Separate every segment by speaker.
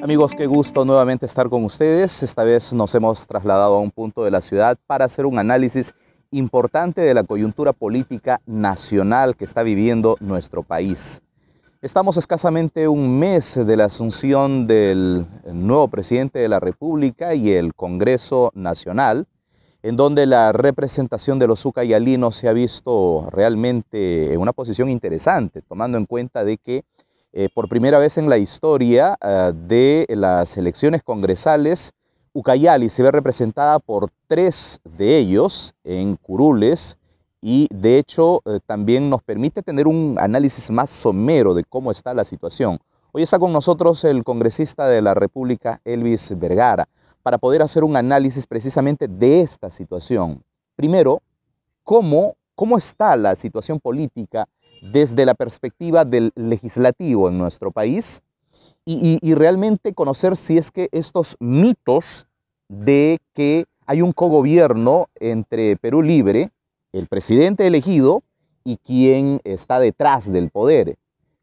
Speaker 1: Amigos, qué gusto nuevamente estar con ustedes. Esta vez nos hemos trasladado a un punto de la ciudad para hacer un análisis importante de la coyuntura política nacional que está viviendo nuestro país. Estamos escasamente un mes de la asunción del nuevo presidente de la República y el Congreso Nacional, en donde la representación de los ucayalinos se ha visto realmente en una posición interesante, tomando en cuenta de que por primera vez en la historia de las elecciones congresales, Ucayali se ve representada por 3 de ellos en curules y de hecho también nos permite tener un análisis más somero de cómo está la situación. Hoy está con nosotros el congresista de la República, Elvis Vergara, para poder hacer un análisis precisamente de esta situación. Primero, cómo está la situación política desde la perspectiva del legislativo en nuestro país y realmente conocer si es que estos mitos de que hay un cogobierno entre Perú Libre, el presidente elegido y quien está detrás del poder.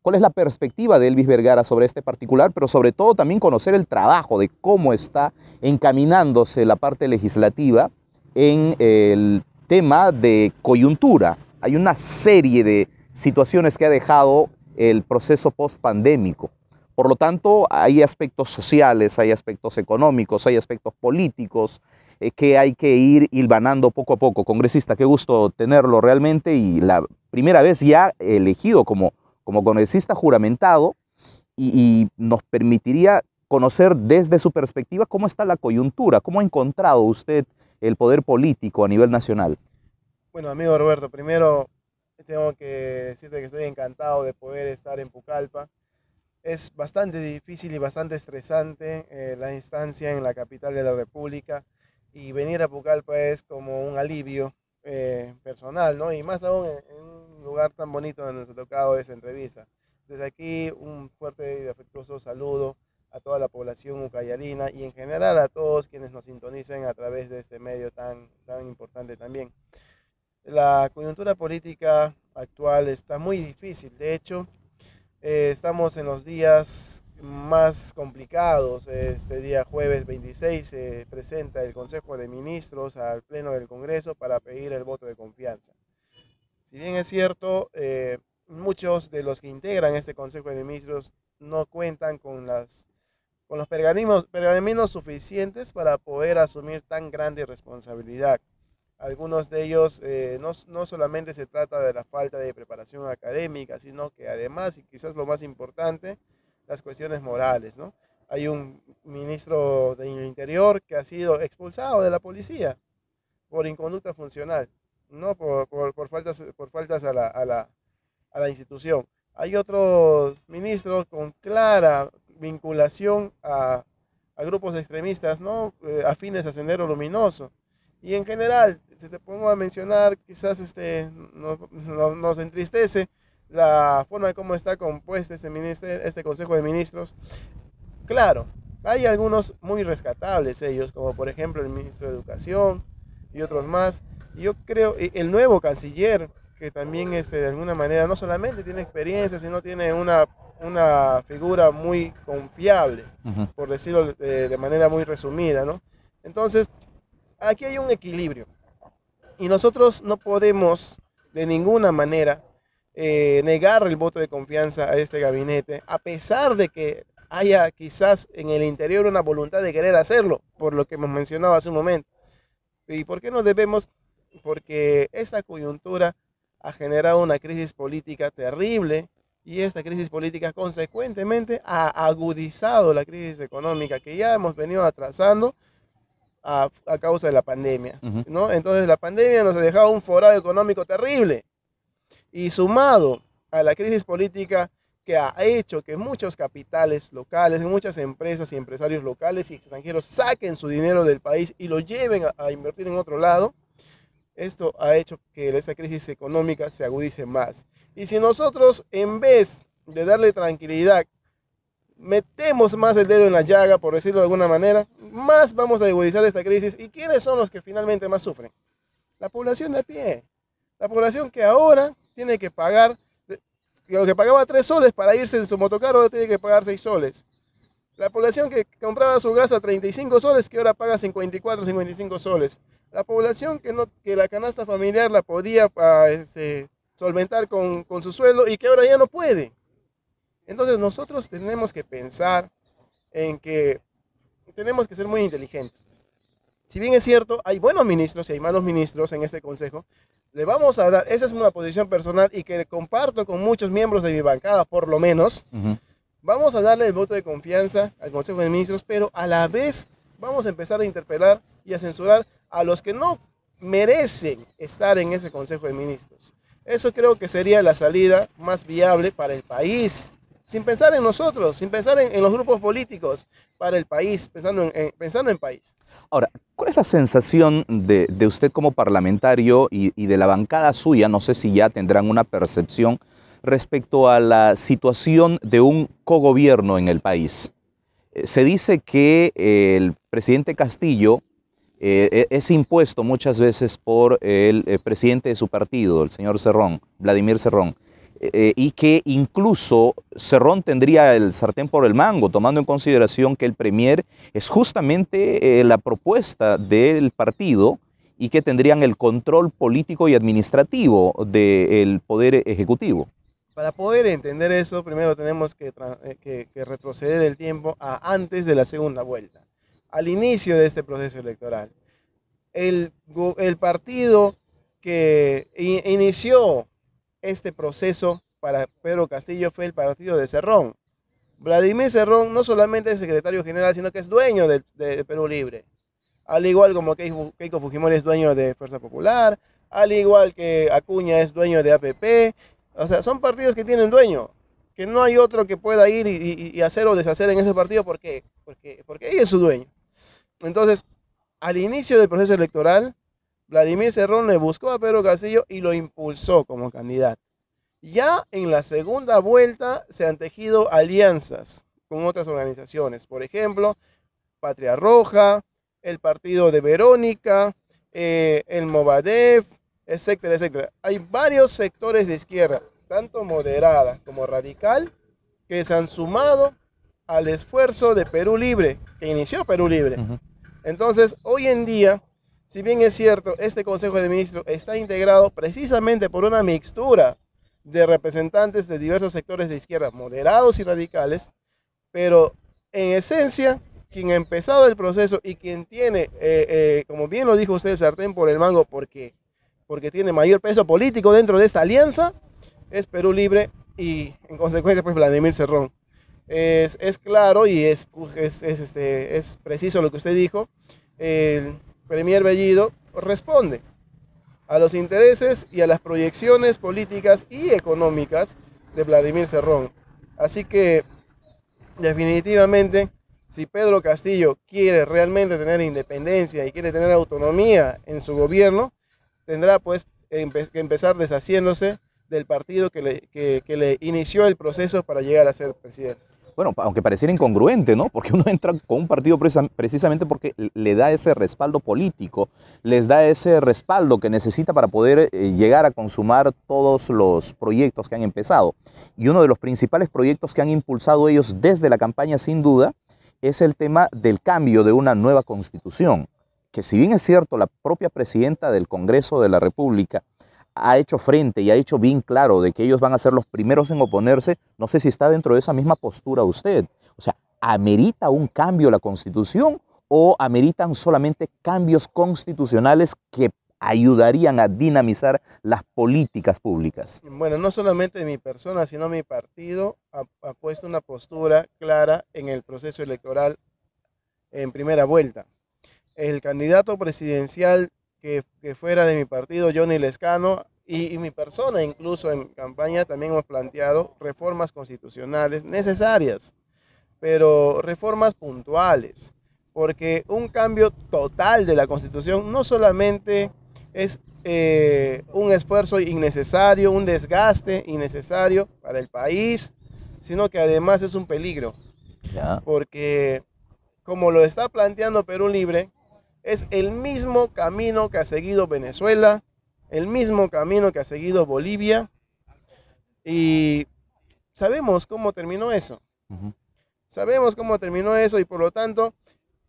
Speaker 1: ¿Cuál es la perspectiva de Elvis Vergara sobre este particular? Pero sobre todo también conocer el trabajo de cómo está encaminándose la parte legislativa en el tema de coyuntura. Hay una serie de situaciones que ha dejado el proceso post-pandémico. Por lo tanto, hay aspectos sociales, hay aspectos económicos, hay aspectos políticos que hay que ir hilvanando poco a poco. Congresista, qué gusto tenerlo realmente y la primera vez ya elegido como congresista juramentado y nos permitiría conocer desde su perspectiva cómo está la coyuntura, cómo ha encontrado usted el poder político a nivel nacional.
Speaker 2: Bueno, amigo Roberto, primero tengo que decirte que estoy encantado de poder estar en Pucallpa. Es bastante difícil y bastante estresante la instancia en la capital de la República y venir a Pucallpa es como un alivio personal, ¿no? Y más aún en un lugar tan bonito donde nos ha tocado esta entrevista. Desde aquí un fuerte y afectuoso saludo a toda la población ucayalina y en general a todos quienes nos sintonicen a través de este medio tan importante también. La coyuntura política actual está muy difícil. De hecho, estamos en los días más complicados. Este día jueves 26 se presenta el Consejo de Ministros al Pleno del Congreso para pedir el voto de confianza. Si bien es cierto, muchos de los que integran este Consejo de Ministros no cuentan con los pergaminos suficientes para poder asumir tan grande responsabilidad. Algunos de ellos no solamente se trata de la falta de preparación académica, sino que además, y quizás lo más importante, las cuestiones morales, ¿no? Hay un ministro del Interior que ha sido expulsado de la policía por inconducta funcional, no por faltas a la institución. Hay otros ministros con clara vinculación a grupos extremistas, ¿no? Afines a Sendero Luminoso. Y en general, si te pongo a mencionar, quizás nos entristece la forma de cómo está compuesto este Consejo de Ministros. Claro, hay algunos muy rescatables ellos, como por ejemplo el ministro de Educación y otros más. Y yo creo, el nuevo canciller, que también de alguna manera no solamente tiene experiencia, sino tiene una figura muy confiable, por decirlo de manera muy resumida, ¿no? Entonces, aquí hay un equilibrio y nosotros no podemos de ninguna manera negar el voto de confianza a este gabinete, a pesar de que haya quizás en el interior una voluntad de querer hacerlo, por lo que hemos mencionado hace un momento. ¿Y por qué no debemos? Porque esta coyuntura ha generado una crisis política terrible y esta crisis política consecuentemente ha agudizado la crisis económica que ya hemos venido atrasando a causa de la pandemia, ¿no? Entonces la pandemia nos ha dejado un forado económico terrible y sumado a la crisis política que ha hecho que muchos capitales locales, muchas empresas y empresarios locales y extranjeros saquen su dinero del país y lo lleven a invertir en otro lado, esto ha hecho que esa crisis económica se agudice más. Y si nosotros, en vez de darle tranquilidad, metemos más el dedo en la llaga, por decirlo de alguna manera, más vamos a agudizar esta crisis. ¿Y quiénes son los que finalmente más sufren? La población de a pie. La población que ahora tiene que pagar, lo que pagaba 3 soles para irse en su motocarro, ahora tiene que pagar 6 soles. La población que compraba su gas a 35 soles, que ahora paga 54, 55 soles. La población que la canasta familiar la podía solventar con su sueldo y que ahora ya no puede. Entonces nosotros tenemos que pensar en que tenemos que ser muy inteligentes. Si bien es cierto, hay buenos ministros y hay malos ministros en este consejo, le vamos a dar, esa es una posición personal y que comparto con muchos miembros de mi bancada, por lo menos, vamos a darle el voto de confianza al Consejo de Ministros, pero a la vez vamos a empezar a interpelar y a censurar a los que no merecen estar en ese Consejo de Ministros. Eso creo que sería la salida más viable para el país, sin pensar en nosotros, sin pensar en los grupos políticos, para el país, pensando en país.
Speaker 1: Ahora, ¿cuál es la sensación de usted como parlamentario y de la bancada suya? No sé si ya tendrán una percepción respecto a la situación de un cogobierno en el país. Se dice que el presidente Castillo es impuesto muchas veces por el presidente de su partido, el señor Cerrón, Vladimir Cerrón, y que incluso Cerrón tendría el sartén por el mango, tomando en consideración que el premier es justamente la propuesta del partido y que tendrían el control político y administrativo del poder ejecutivo.
Speaker 2: Para poder entender eso, primero tenemos que retroceder el tiempo a antes de la segunda vuelta, al inicio de este proceso electoral. El partido que inició este proceso para Pedro Castillo fue el partido de Cerrón. Vladimir Cerrón no solamente es secretario general, sino que es dueño de Perú Libre. Al igual como Keiko Fujimori es dueño de Fuerza Popular, al igual que Acuña es dueño de APP. O sea, son partidos que tienen dueño, que no hay otro que pueda ir y hacer o deshacer en ese partido. ¿Por qué? Porque ella es su dueño. Entonces, al inicio del proceso electoral, Vladimir Cerrón le buscó a Pedro Castillo y lo impulsó como candidato. Ya en la segunda vuelta se han tejido alianzas con otras organizaciones, por ejemplo, Patria Roja, el partido de Verónica, el Movadef, etcétera, etcétera. Hay varios sectores de izquierda, tanto moderada como radical, que se han sumado al esfuerzo de Perú Libre, que inició Perú Libre. Entonces, hoy en día, si bien es cierto, este Consejo de Ministros está integrado precisamente por una mixtura de representantes de diversos sectores de izquierda, moderados y radicales, pero en esencia, quien ha empezado el proceso y quien tiene, como bien lo dijo usted, el sartén por el mango, porque tiene mayor peso político dentro de esta alianza, es Perú Libre y en consecuencia pues Vladimir Cerrón. Es claro y es preciso lo que usted dijo. El premier Bellido responde a los intereses y a las proyecciones políticas y económicas de Vladimir Cerrón. Así que definitivamente, si Pedro Castillo quiere realmente tener independencia y quiere tener autonomía en su gobierno, tendrá pues que empezar deshaciéndose del partido que le inició el proceso para llegar a ser presidente.
Speaker 1: Bueno, aunque pareciera incongruente, ¿no? Porque uno entra con un partido precisamente porque le da ese respaldo político, les da ese respaldo que necesita para poder llegar a consumar todos los proyectos que han empezado. Y uno de los principales proyectos que han impulsado ellos desde la campaña, sin duda, es el tema del cambio de una nueva constitución, que si bien es cierto, la propia presidenta del Congreso de la República ha hecho frente y ha hecho bien claro de que ellos van a ser los primeros en oponerse, no sé si está dentro de esa misma postura usted. O sea, ¿amerita un cambio la Constitución o ameritan solamente cambios constitucionales que ayudarían a dinamizar las políticas públicas?
Speaker 2: Bueno, no solamente mi persona, sino mi partido ha puesto una postura clara en el proceso electoral en primera vuelta. El candidato presidencial que fuera de mi partido, Johnny Lescano, y mi persona incluso en campaña también hemos planteado reformas constitucionales necesarias, pero reformas puntuales, porque un cambio total de la Constitución no solamente es un esfuerzo innecesario, un desgaste innecesario para el país, sino que además es un peligro, porque como lo está planteando Perú Libre, es el mismo camino que ha seguido Venezuela, el mismo camino que ha seguido Bolivia, y sabemos cómo terminó eso. Sabemos cómo terminó eso y por lo tanto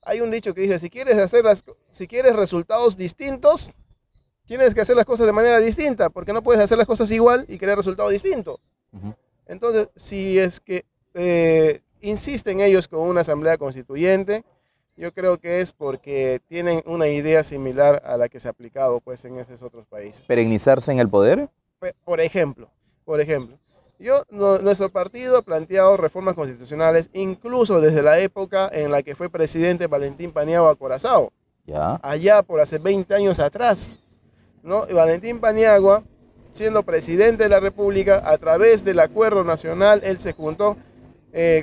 Speaker 2: hay un dicho que dice, si quieres resultados distintos, tienes que hacer las cosas de manera distinta, porque no puedes hacer las cosas igual y querer resultado distinto. Entonces, si es que insisten ellos con una asamblea constituyente, yo creo que es porque tienen una idea similar a la que se ha aplicado pues, en esos otros países.
Speaker 1: ¿Perennizarse en el poder?
Speaker 2: Por ejemplo, nuestro partido ha planteado reformas constitucionales incluso desde la época en la que fue presidente Valentín Paniagua Corazao, allá por hace 20 años atrás, ¿no? Y Valentín Paniagua, siendo presidente de la República, a través del Acuerdo Nacional, él se juntó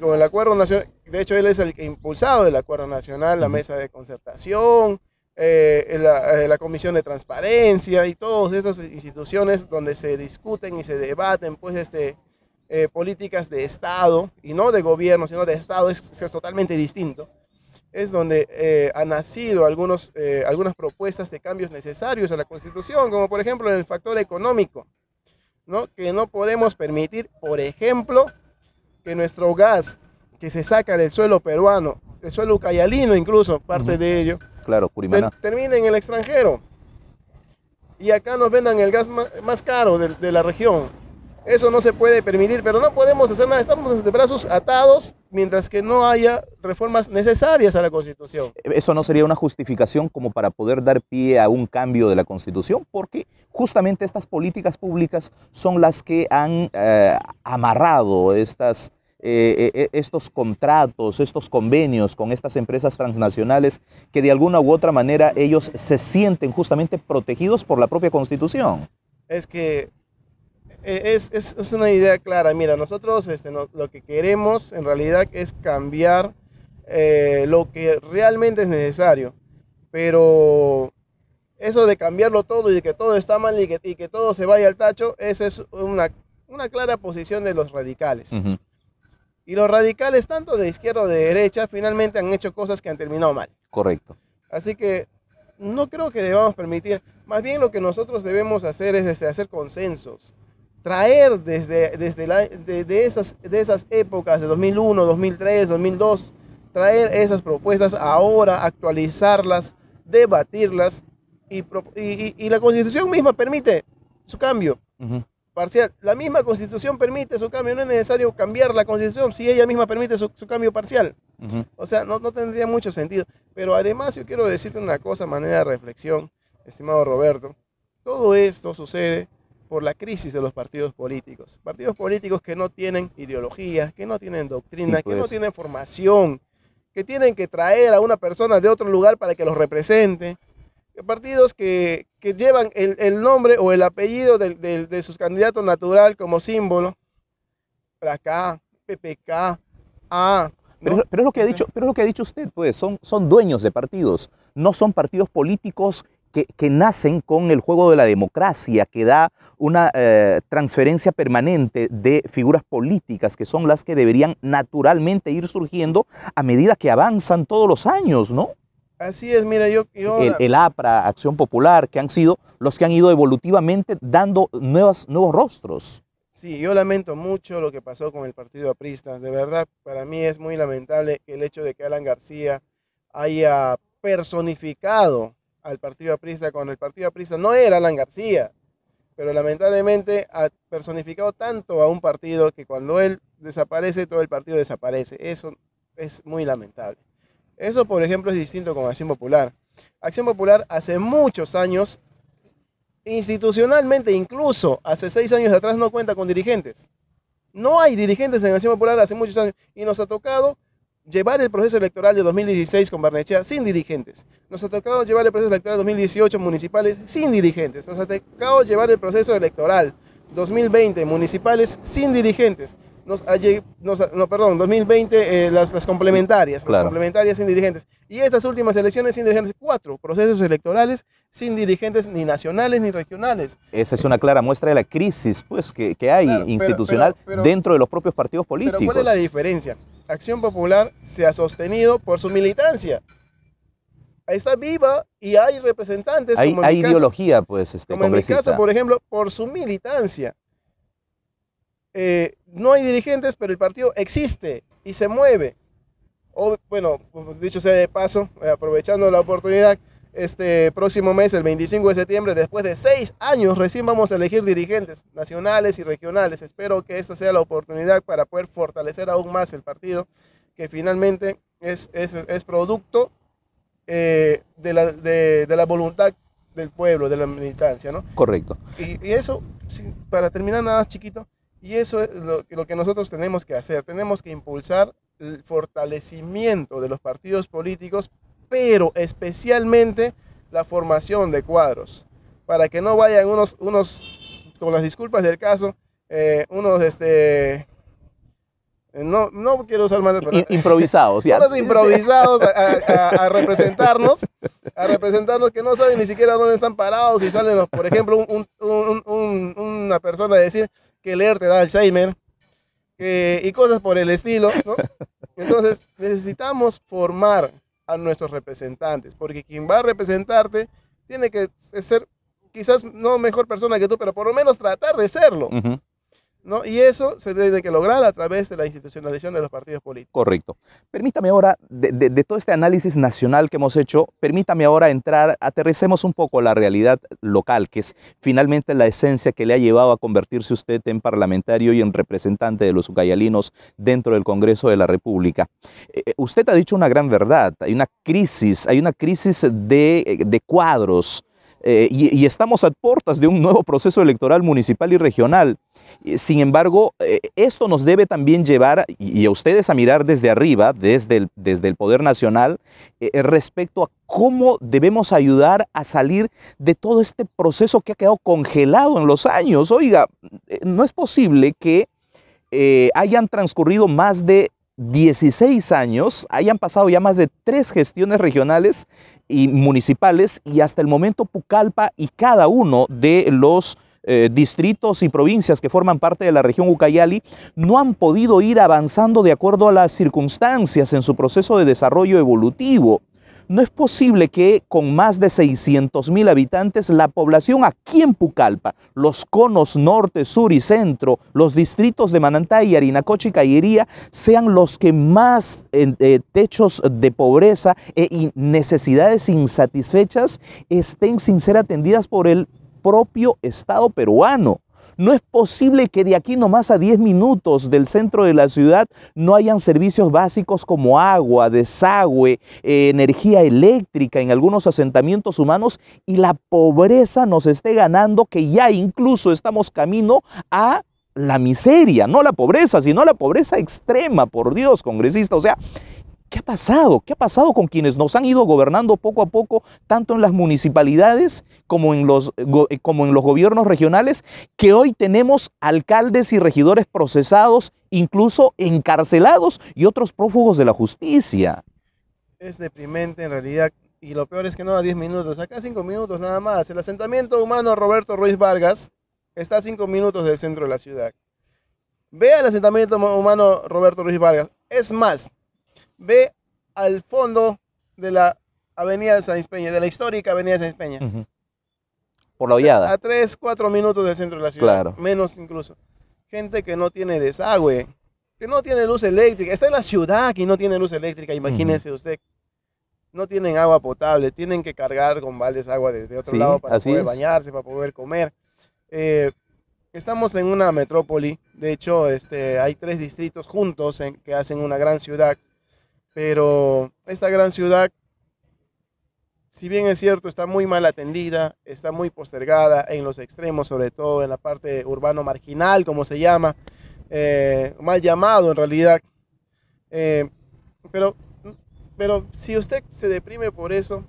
Speaker 2: con el Acuerdo Nacional, de hecho él es el impulsado del Acuerdo Nacional, la mesa de concertación, la Comisión de Transparencia y todas estas instituciones donde se discuten y se debaten pues, políticas de Estado, y no de gobierno, sino de Estado, es totalmente distinto. Es donde han nacido algunas propuestas de cambios necesarios a la Constitución, como por ejemplo en el factor económico, ¿no? Que no podemos permitir, por ejemplo, que nuestro gas que se saca del suelo peruano, del suelo ucayalino incluso, parte de ello,
Speaker 1: claro,
Speaker 2: termine en el extranjero y acá nos vendan el gas más caro de la región. Eso no se puede permitir, pero no podemos hacer nada, estamos de brazos atados mientras que no haya reformas necesarias a la Constitución.
Speaker 1: ¿Eso no sería una justificación como para poder dar pie a un cambio de la Constitución? Porque justamente estas políticas públicas son las que han amarrado estos contratos, estos convenios con estas empresas transnacionales que de alguna u otra manera ellos se sienten justamente protegidos por la propia Constitución.
Speaker 2: Es que es una idea clara. Mira, nosotros lo que queremos en realidad es cambiar lo que realmente es necesario, pero eso de cambiarlo todo y de que todo está mal y que todo se vaya al tacho, esa es una clara posición de los radicales. Y los radicales, tanto de izquierda o de derecha, finalmente han hecho cosas que han terminado mal.
Speaker 1: Correcto.
Speaker 2: Así que no creo que debamos permitir, más bien lo que nosotros debemos hacer es hacer consensos. Traer de esas épocas de 2001, 2003, 2002, traer esas propuestas ahora, actualizarlas, debatirlas, y la Constitución misma permite su cambio parcial. La misma Constitución permite su cambio, no es necesario cambiar la Constitución si ella misma permite su cambio parcial. O sea, no tendría mucho sentido. Pero además yo quiero decirte una cosa a manera de reflexión, estimado Roberto. Todo esto sucede por la crisis de los partidos políticos. Partidos políticos que no tienen ideología, que no tienen doctrina, sí, pues, que no tienen formación, que tienen que traer a una persona de otro lugar para que los represente. Partidos que llevan el nombre o el apellido de sus candidatos natural como símbolo. PRACA, PPK, A. ¿no?
Speaker 1: Pero es lo que ha dicho usted, pues, son dueños de partidos, no son partidos políticos que nacen con el juego de la democracia, que da una transferencia permanente de figuras políticas que son las que deberían naturalmente ir surgiendo a medida que avanzan todos los años, ¿no?
Speaker 2: Así es, mira,
Speaker 1: el APRA, Acción Popular, que han sido los que han ido evolutivamente dando nuevos rostros.
Speaker 2: Sí, yo lamento mucho lo que pasó con el partido aprista. De verdad, para mí es muy lamentable el hecho de que Alan García haya personificado al partido aprista cuando el partido aprista no era Alan García, pero lamentablemente ha personificado tanto a un partido que cuando él desaparece, todo el partido desaparece. Eso es muy lamentable. Eso, por ejemplo, es distinto con Acción Popular. Acción Popular hace muchos años, institucionalmente incluso, hace 6 años atrás no cuenta con dirigentes. No hay dirigentes en Acción Popular hace muchos años y nos ha tocado llevar el proceso electoral de 2016 con Barnechea sin dirigentes. Nos ha tocado llevar el proceso electoral de 2018 municipales sin dirigentes. Nos ha tocado llevar el proceso electoral 2020 municipales sin dirigentes. 2020 las complementarias,
Speaker 1: claro.
Speaker 2: Las complementarias sin dirigentes. Y estas últimas elecciones sin dirigentes, 4 procesos electorales sin dirigentes ni nacionales ni regionales.
Speaker 1: Esa es una clara muestra de la crisis pues, que hay, claro, institucional pero, dentro de los propios partidos políticos.
Speaker 2: Pero ¿cuál es la diferencia? Acción Popular se ha sostenido por su militancia. Está viva y hay representantes.
Speaker 1: Hay ideología, pues,
Speaker 2: como en mi caso, por ejemplo, por su militancia. No hay dirigentes, pero el partido existe y se mueve. Bueno, dicho sea de paso, aprovechando la oportunidad, este próximo mes, el 25 de septiembre, después de 6 años, recién vamos a elegir dirigentes nacionales y regionales. Espero que esta sea la oportunidad para poder fortalecer aún más el partido, que finalmente es producto de la voluntad del pueblo, de la militancia, ¿no?
Speaker 1: Correcto.
Speaker 2: Y eso, para terminar nada más chiquito, y eso es lo que nosotros tenemos que hacer. Tenemos que impulsar el fortalecimiento de los partidos políticos, pero especialmente la formación de cuadros, para que no vayan unos con las disculpas del caso, no quiero usar más
Speaker 1: improvisados, ya.
Speaker 2: Unos improvisados a representarnos, que no saben ni siquiera dónde están parados y salen, por ejemplo, una persona a decir que leer te da Alzheimer y cosas por el estilo, ¿no? Entonces necesitamos formar a nuestros representantes, porque quien va a representarte tiene que ser quizás no mejor persona que tú, pero por lo menos tratar de serlo. ¿No? Y eso se debe que lograr a través de la institucionalización de los partidos políticos.
Speaker 1: Correcto. Permítame ahora, de todo este análisis nacional que hemos hecho, permítame ahora aterricemos un poco la realidad local, que es finalmente la esencia que le ha llevado a convertirse usted en parlamentario y en representante de los ucayalinos dentro del Congreso de la República. Usted ha dicho una gran verdad, hay una crisis de cuadros, y estamos a puertas de un nuevo proceso electoral municipal y regional. Sin embargo, esto nos debe también llevar, y a ustedes a mirar desde arriba, desde el Poder Nacional, respecto a cómo debemos ayudar a salir de todo este proceso que ha quedado congelado en los años. Oiga, no es posible que hayan transcurrido más de 16 años, hayan pasado ya más de 3 gestiones regionales y municipales, y hasta el momento Pucallpa y cada uno de los distritos y provincias que forman parte de la región Ucayali no han podido ir avanzando de acuerdo a las circunstancias en su proceso de desarrollo evolutivo. No es posible que con más de 600.000 habitantes la población aquí en Pucallpa, los conos norte, sur y centro, los distritos de Manantay, Yarinacocha y Cayería sean los que más techos de pobreza y necesidades insatisfechas estén sin ser atendidas por el propio Estado peruano. No es posible que de aquí nomás a 10 minutos del centro de la ciudad no hayan servicios básicos como agua, desagüe, energía eléctrica en algunos asentamientos humanos, y la pobreza nos esté ganando, que ya incluso estamos camino a la miseria, no la pobreza, sino la pobreza extrema, por Dios, congresista. O sea, ¿qué ha pasado? ¿Qué ha pasado con quienes nos han ido gobernando poco a poco, tanto en las municipalidades como en los gobiernos regionales, que hoy tenemos alcaldes y regidores procesados, incluso encarcelados, y otros prófugos de la justicia?
Speaker 2: Es deprimente en realidad, y lo peor es que no a 10 minutos, acá 5 minutos nada más. El asentamiento humano Roberto Ruiz Vargas está a 5 minutos del centro de la ciudad. Vea el asentamiento humano Roberto Ruiz Vargas. Es más, ve al fondo de la avenida de San Ispeña, de la histórica avenida de San Ispeña.
Speaker 1: Por la Hollada.
Speaker 2: A 3, 4 minutos del centro de la ciudad.
Speaker 1: Claro.
Speaker 2: Menos incluso. Gente que no tiene desagüe, que no tiene luz eléctrica. Está en la ciudad y no tiene luz eléctrica, imagínese usted. No tienen agua potable, tienen que cargar con baldes de agua de otro lado para poder bañarse, para poder comer. Estamos en una metrópoli, de hecho hay 3 distritos juntos que hacen una gran ciudad. Pero esta gran ciudad, si bien es cierto, está muy mal atendida, está muy postergada en los extremos, sobre todo en la parte urbano marginal, como se llama, mal llamado en realidad. Pero si usted se deprime por eso,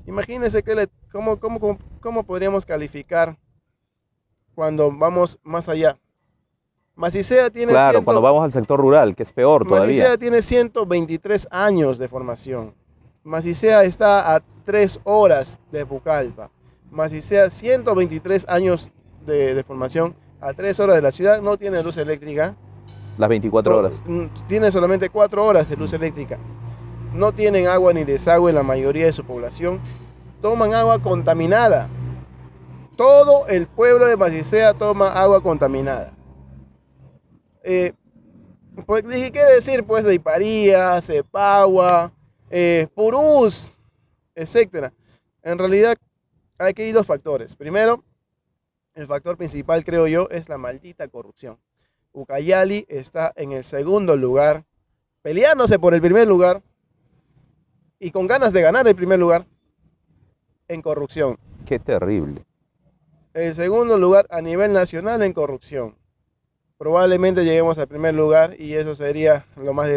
Speaker 2: imagínese cómo podríamos calificar cuando vamos más allá. Macicea tiene
Speaker 1: cuando vamos al sector rural, que es peor todavía.
Speaker 2: Macicea tiene 123 años de formación. Macicea está a 3 horas de Pucallpa. Macicea, 123 años de formación, a 3 horas de la ciudad, no tiene luz eléctrica.
Speaker 1: Las 24 horas.
Speaker 2: Tiene solamente 4 horas de luz eléctrica. No tienen agua ni desagüe la mayoría de su población. Toman agua contaminada. Todo el pueblo de Macicea toma agua contaminada. Pues, ¿y qué decir pues de Iparía, Cepagua, Purús, etcétera? En realidad hay que ir dos factores. Primero, el factor principal, creo yo, es la maldita corrupción. Ucayali está en el segundo lugar, peleándose por el primer lugar y con ganas de ganar el primer lugar en corrupción.
Speaker 1: Qué terrible.
Speaker 2: El segundo lugar a nivel nacional en corrupción. Probablemente lleguemos al primer lugar y eso sería lo más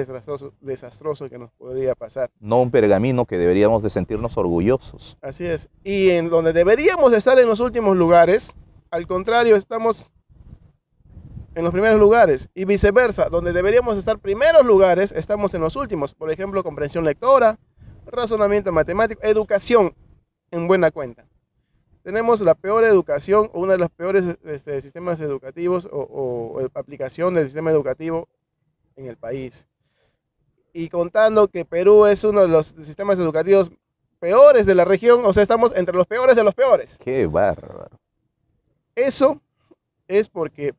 Speaker 2: desastroso que nos podría pasar.
Speaker 1: No un pergamino que deberíamos de sentirnos orgullosos.
Speaker 2: Así es. Y en donde deberíamos estar en los últimos lugares, al contrario, estamos en los primeros lugares. Y viceversa, donde deberíamos estar primeros lugares, estamos en los últimos. Por ejemplo, comprensión lectora, razonamiento matemático, educación en buena cuenta. Tenemos la peor educación, una de las peores sistemas educativos o aplicación del sistema educativo en el país. Y contando que Perú es uno de los sistemas educativos peores de la región, o sea, estamos entre los peores de los peores.
Speaker 1: Qué bárbaro.
Speaker 2: Eso es porque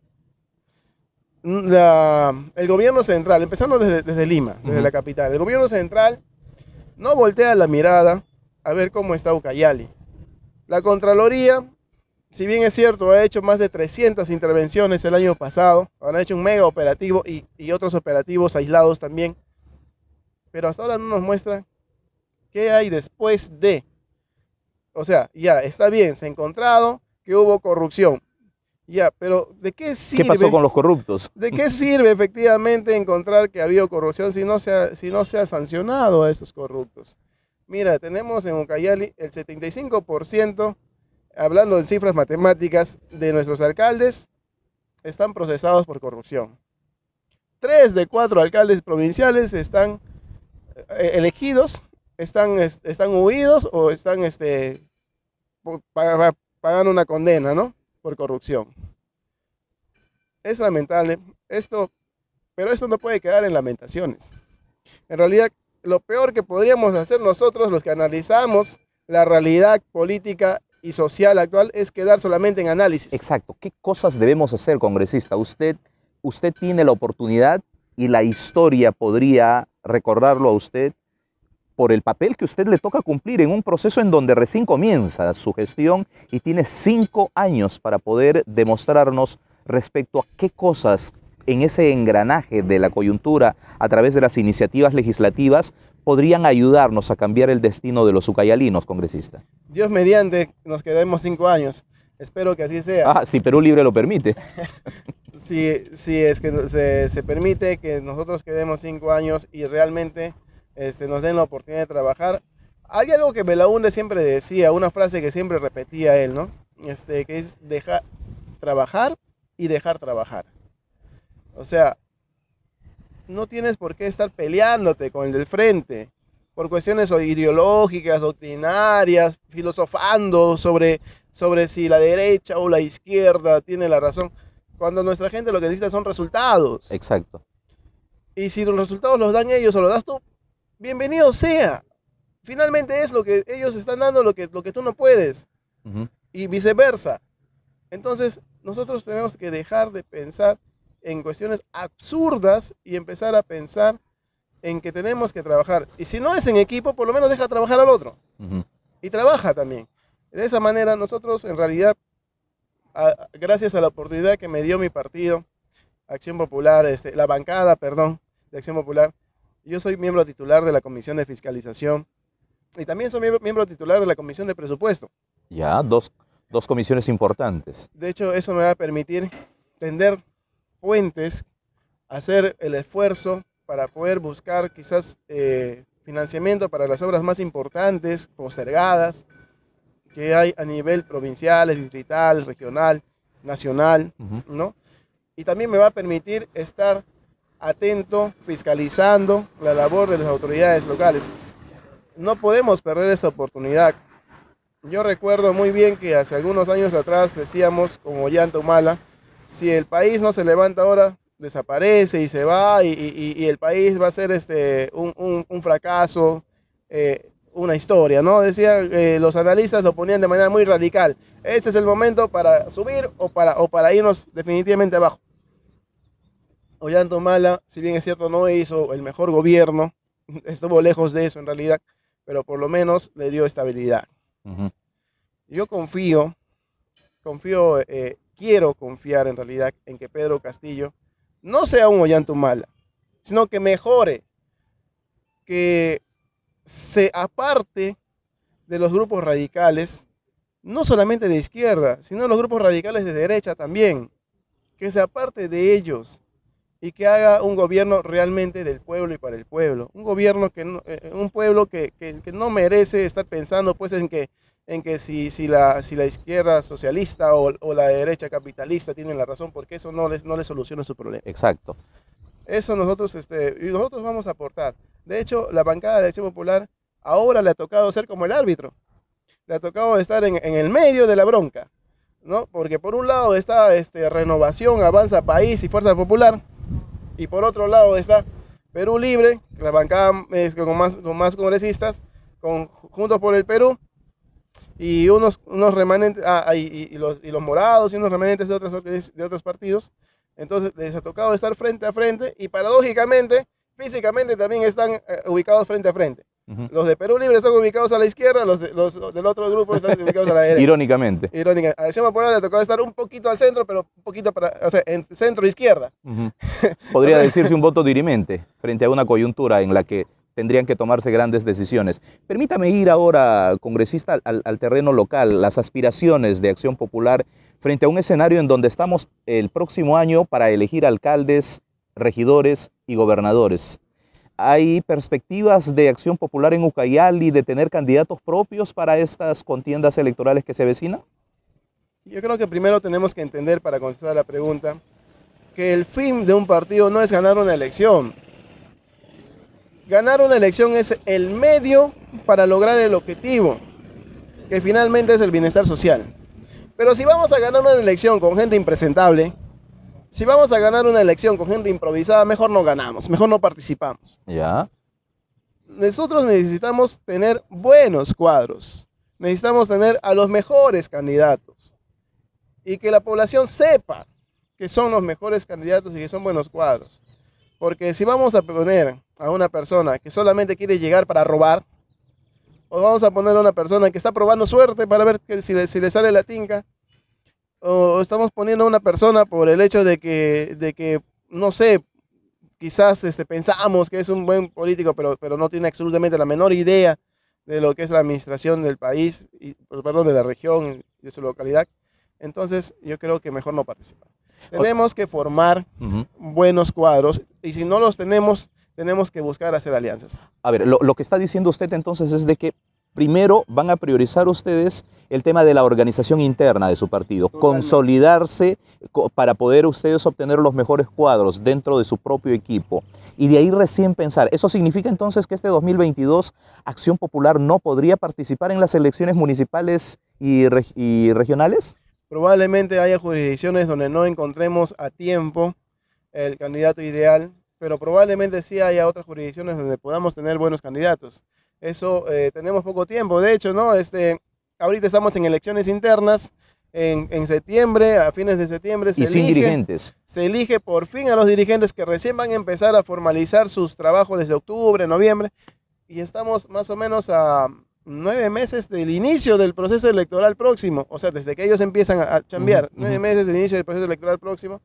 Speaker 2: el gobierno central, empezando desde Lima, desde la capital, el gobierno central no voltea la mirada a ver cómo está Ucayali. La Contraloría, si bien es cierto, ha hecho más de 300 intervenciones el año pasado, han hecho un mega operativo y otros operativos aislados también, pero hasta ahora no nos muestra qué hay después de. O sea, ya, está bien, se ha encontrado que hubo corrupción, ya, pero ¿de qué sirve?
Speaker 1: ¿Qué pasó con los corruptos?
Speaker 2: ¿De qué sirve efectivamente encontrar que ha habido corrupción si no se ha sancionado a esos corruptos? Mira, tenemos en Ucayali el 75%, hablando en cifras matemáticas, de nuestros alcaldes están procesados por corrupción. 3 de 4 alcaldes provinciales están elegidos, están huidos o están pagando una condena, ¿no? Por corrupción. Es lamentable esto, pero esto no puede quedar en lamentaciones. En realidad, lo peor que podríamos hacer nosotros, los que analizamos la realidad política y social actual, es quedar solamente en análisis.
Speaker 1: Exacto. ¿Qué cosas debemos hacer, congresista? Usted tiene la oportunidad y la historia podría recordarlo a usted por el papel que usted le toca cumplir en un proceso en donde recién comienza su gestión y tiene 5 años para poder demostrarnos respecto a qué cosas en ese engranaje de la coyuntura a través de las iniciativas legislativas podrían ayudarnos a cambiar el destino de los ucayalinos, congresista.
Speaker 2: Dios mediante, nos quedemos 5 años. Espero que así sea.
Speaker 1: Si Perú Libre lo permite.
Speaker 2: si es que se permite que nosotros quedemos 5 años y realmente nos den la oportunidad de trabajar. Hay algo que Belaúnde siempre decía, una frase que siempre repetía él, ¿no? Que es trabajar y dejar trabajar. O sea, no tienes por qué estar peleándote con el del frente por cuestiones ideológicas, doctrinarias, filosofando sobre si la derecha o la izquierda tiene la razón, cuando nuestra gente lo que necesita son resultados.
Speaker 1: Exacto.
Speaker 2: Y si los resultados los dan ellos o los das tú, bienvenido sea. Finalmente es lo que ellos están dando, lo que tú no puedes. Y viceversa. Entonces, nosotros tenemos que dejar de pensar en cuestiones absurdas y empezar a pensar en que tenemos que trabajar. Y si no es en equipo, por lo menos deja trabajar al otro. Y trabaja también. De esa manera, nosotros en realidad, gracias a la oportunidad que me dio mi partido, Acción Popular, la bancada, perdón, de Acción Popular, yo soy miembro titular de la Comisión de Fiscalización y también soy miembro titular de la Comisión de Presupuesto.
Speaker 1: Ya, dos comisiones importantes.
Speaker 2: De hecho, eso me va a permitir tender puentes, hacer el esfuerzo para poder buscar quizás financiamiento para las obras más importantes, postergadas, que hay a nivel provincial, distrital, regional, nacional, ¿no? Y también me va a permitir estar atento, fiscalizando la labor de las autoridades locales. No podemos perder esta oportunidad. Yo recuerdo muy bien que hace algunos años atrás decíamos, como Ollanta Humala, si el país no se levanta ahora, desaparece y se va y el país va a ser un fracaso, una historia, ¿no? Decían, los analistas lo ponían de manera muy radical. Este es el momento para subir o para irnos definitivamente abajo. Ollantumala, si bien es cierto, no hizo el mejor gobierno, estuvo lejos de eso en realidad, pero por lo menos le dio estabilidad. Yo quiero confiar en realidad en que Pedro Castillo no sea un Ollantumala, sino que mejore, que se aparte de los grupos radicales, no solamente de izquierda, sino los grupos radicales de derecha también, que se aparte de ellos y que haga un gobierno realmente del pueblo y para el pueblo. Un gobierno un pueblo que no merece estar pensando pues en que si la izquierda socialista o la derecha capitalista tienen la razón, porque eso no les soluciona su problema.
Speaker 1: Exacto.
Speaker 2: Eso nosotros vamos a aportar. De hecho, la bancada de Acción Popular ahora le ha tocado ser como el árbitro. Le ha tocado estar en el medio de la bronca, ¿no? Porque por un lado está Renovación, Avanza País y Fuerza Popular, y por otro lado está Perú Libre, la bancada con más congresistas, Juntos por el Perú, y unos remanentes, y los morados y unos remanentes de otros partidos. Entonces les ha tocado estar frente a frente y paradójicamente, físicamente también están ubicados frente a frente. Los de Perú Libre están ubicados a la izquierda, los del otro grupo están ubicados a la derecha.
Speaker 1: Irónicamente.
Speaker 2: A Acción Popular le ha tocado estar un poquito al centro, pero un poquito en centro-izquierda.
Speaker 1: Podría decirse un voto dirimente frente a una coyuntura en la que tendrían que tomarse grandes decisiones. Permítame ir ahora, congresista, al terreno local, las aspiraciones de Acción Popular frente a un escenario en donde estamos el próximo año para elegir alcaldes, regidores y gobernadores. ¿Hay perspectivas de Acción Popular en Ucayali de tener candidatos propios para estas contiendas electorales que se avecinan?
Speaker 2: Yo creo que primero tenemos que entender, para contestar la pregunta, que el fin de un partido no es ganar una elección. Ganar una elección es el medio para lograr el objetivo, que finalmente es el bienestar social. Pero si vamos a ganar una elección con gente impresentable, si vamos a ganar una elección con gente improvisada, mejor no ganamos, mejor no participamos.
Speaker 1: ¿Ya?
Speaker 2: Nosotros necesitamos tener buenos cuadros, necesitamos tener a los mejores candidatos y que la población sepa que son los mejores candidatos y que son buenos cuadros. Porque si vamos a poner a una persona que solamente quiere llegar para robar, o vamos a poner a una persona que está probando suerte para ver si le sale la tinca, o estamos poniendo a una persona por el hecho de que no sé, quizás pensamos que es un buen político, pero no tiene absolutamente la menor idea de lo que es la administración del país, de la región, de su localidad. Entonces yo creo que mejor no participar. Tenemos que formar buenos cuadros y si no los tenemos que buscar hacer alianzas.
Speaker 1: A ver, lo que está diciendo usted entonces es de que primero van a priorizar ustedes el tema de la organización interna de su partido, consolidarse para poder ustedes obtener los mejores cuadros dentro de su propio equipo y de ahí recién pensar. ¿Eso significa entonces que este 2022 Acción Popular no podría participar en las elecciones municipales y regionales?
Speaker 2: Probablemente haya jurisdicciones donde no encontremos a tiempo el candidato ideal, pero probablemente sí haya otras jurisdicciones donde podamos tener buenos candidatos. Eso tenemos poco tiempo, de hecho, ¿no? Ahorita estamos en elecciones internas, en septiembre, a fines de septiembre. Se elige por fin a los dirigentes que recién van a empezar a formalizar sus trabajos desde octubre, noviembre, y estamos más o menos a 9 meses del inicio del proceso electoral próximo, o sea, desde que ellos empiezan a chambear, 9 meses del inicio del proceso electoral próximo.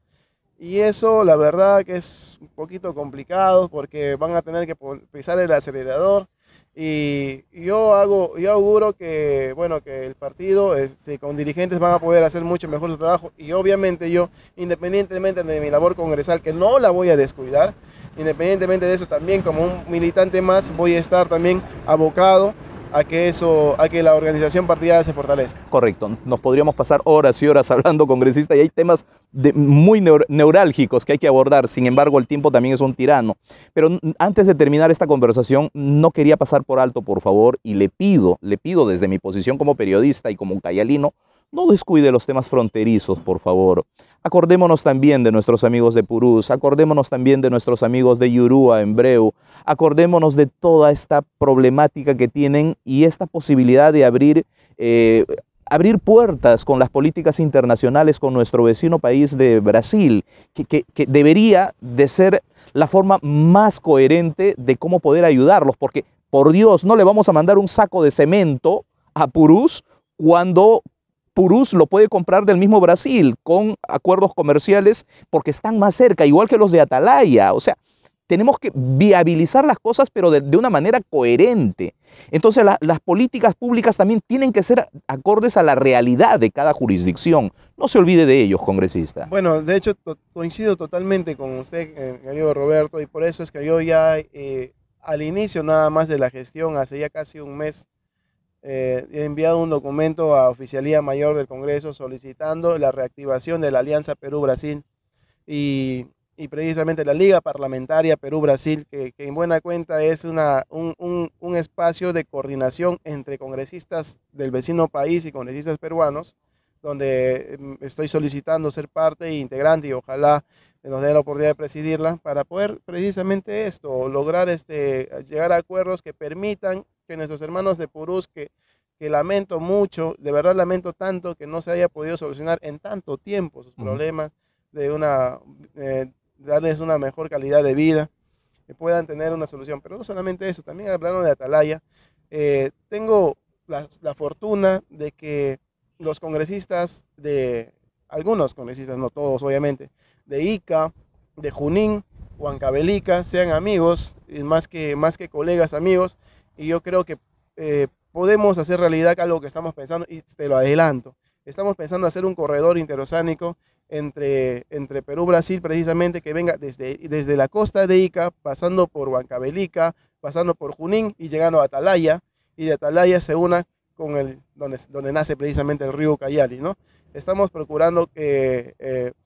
Speaker 2: Y eso, la verdad, que es un poquito complicado porque van a tener que pisar el acelerador. Y yo auguro que, bueno, que el partido con dirigentes van a poder hacer mucho mejor su trabajo. Y obviamente yo, independientemente de mi labor congresal, que no la voy a descuidar, independientemente de eso, también como un militante más, voy a estar también abocado a que la organización partidaria se fortalezca.
Speaker 1: Correcto, nos podríamos pasar horas y horas hablando, congresista, y hay temas muy neurálgicos que hay que abordar. Sin embargo, el tiempo también es un tirano. Pero antes de terminar esta conversación, no quería pasar por alto, por favor, y le pido desde mi posición como periodista y como ucayalino, no descuide los temas fronterizos, por favor. Acordémonos también de nuestros amigos de Purús, acordémonos también de nuestros amigos de Yurúa, en Breu, acordémonos de toda esta problemática que tienen y esta posibilidad de abrir abrir puertas con las políticas internacionales con nuestro vecino país de Brasil, que debería de ser la forma más coherente de cómo poder ayudarlos, porque por Dios, no le vamos a mandar un saco de cemento a Purús cuando Purús lo puede comprar del mismo Brasil con acuerdos comerciales porque están más cerca, igual que los de Atalaya. O sea, tenemos que viabilizar las cosas, pero de una manera coherente. Entonces, las políticas públicas también tienen que ser acordes a la realidad de cada jurisdicción. No se olvide de ellos, congresista.
Speaker 2: Bueno, de hecho, coincido totalmente con usted, querido Roberto, y por eso es que yo ya al inicio nada más de la gestión, hace ya casi un mes, he enviado un documento a Oficialía Mayor del Congreso solicitando la reactivación de la Alianza Perú-Brasil y precisamente la Liga Parlamentaria Perú-Brasil, que en buena cuenta es un espacio de coordinación entre congresistas del vecino país y congresistas peruanos, donde estoy solicitando ser parte e integrante y ojalá nos dé la oportunidad de presidirla para poder precisamente esto, lograr llegar a acuerdos que permitan que nuestros hermanos de Purús, que lamento mucho, de verdad lamento tanto que no se haya podido solucionar en tanto tiempo sus problemas, darles una mejor calidad de vida, que puedan tener una solución. Pero no solamente eso, también hablando de Atalaya, tengo la fortuna de que los congresistas algunos congresistas, no todos obviamente, de Ica, de Junín, Huancavelica, sean amigos, y más que colegas, amigos, y yo creo que podemos hacer realidad algo que estamos pensando, y te lo adelanto, estamos pensando hacer un corredor interoceánico entre Perú-Brasil, precisamente, que venga desde la costa de Ica, pasando por Huancavelica, pasando por Junín y llegando a Atalaya, y de Atalaya se una con donde nace precisamente el río Ucayali, ¿no? Estamos procurando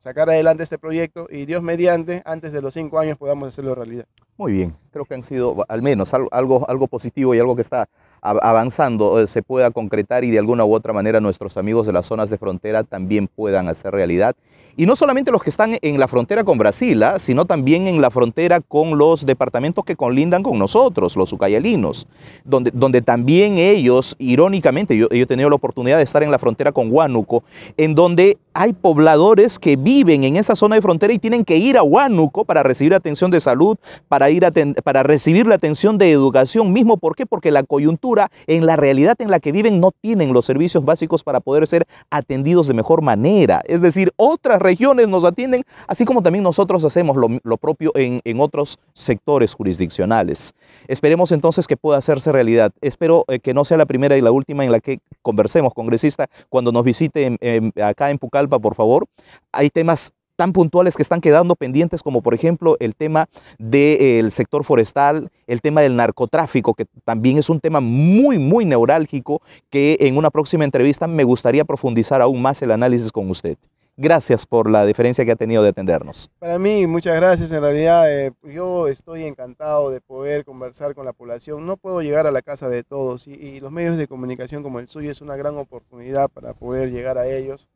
Speaker 2: sacar adelante este proyecto y Dios mediante, antes de los 5 años podamos hacerlo realidad.
Speaker 1: Muy bien, creo que han sido al menos algo positivo y algo que está avanzando, se pueda concretar y de alguna u otra manera nuestros amigos de las zonas de frontera también puedan hacer realidad. Y no solamente los que están en la frontera con Brasil, sino también en la frontera con los departamentos que colindan con nosotros, los ucayalinos, donde también ellos, irónicamente, yo he tenido la oportunidad de estar en la frontera con Huánuco, en donde hay pobladores que viven en esa zona de frontera y tienen que ir a Huánuco para recibir atención de salud, para recibir la atención de educación mismo. ¿Por qué? Porque la coyuntura, en la realidad en la que viven, no tienen los servicios básicos para poder ser atendidos de mejor manera. Es decir, otras regiones nos atienden, así como también nosotros hacemos lo propio en otros sectores jurisdiccionales. Esperemos entonces que pueda hacerse realidad. Espero que no sea la primera y la última en la que conversemos, congresista, cuando nos visite acá en Pucallpa, por favor. Hay temas tan puntuales que están quedando pendientes, como por ejemplo el tema del sector forestal, el tema del narcotráfico, que también es un tema muy, muy neurálgico, que en una próxima entrevista me gustaría profundizar aún más el análisis con usted. Gracias por la deferencia que ha tenido de atendernos.
Speaker 2: Para mí, muchas gracias. En realidad, yo estoy encantado de poder conversar con la población. No puedo llegar a la casa de todos y los medios de comunicación como el suyo es una gran oportunidad para poder llegar a ellos.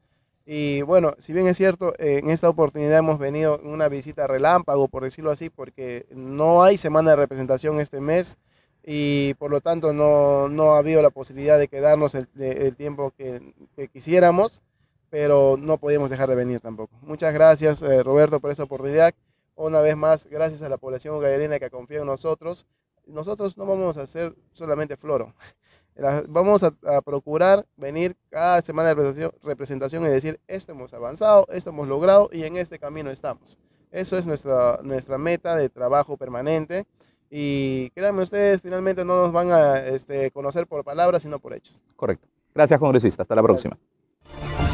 Speaker 2: Y bueno, si bien es cierto, en esta oportunidad hemos venido en una visita relámpago, por decirlo así, porque no hay semana de representación este mes y por lo tanto no ha habido la posibilidad de quedarnos el tiempo que quisiéramos, pero no podíamos dejar de venir tampoco. Muchas gracias, Roberto, por esta oportunidad. Una vez más, gracias a la población ucayalina que confía en nosotros. Nosotros no vamos a hacer solamente floro. Vamos a procurar venir cada semana de representación y decir, esto hemos avanzado, esto hemos logrado y en este camino estamos. Eso es nuestra meta de trabajo permanente y créanme ustedes, finalmente no nos van a conocer por palabras, sino por hechos.
Speaker 1: Correcto. Gracias, congresista. Hasta la próxima.
Speaker 2: Gracias.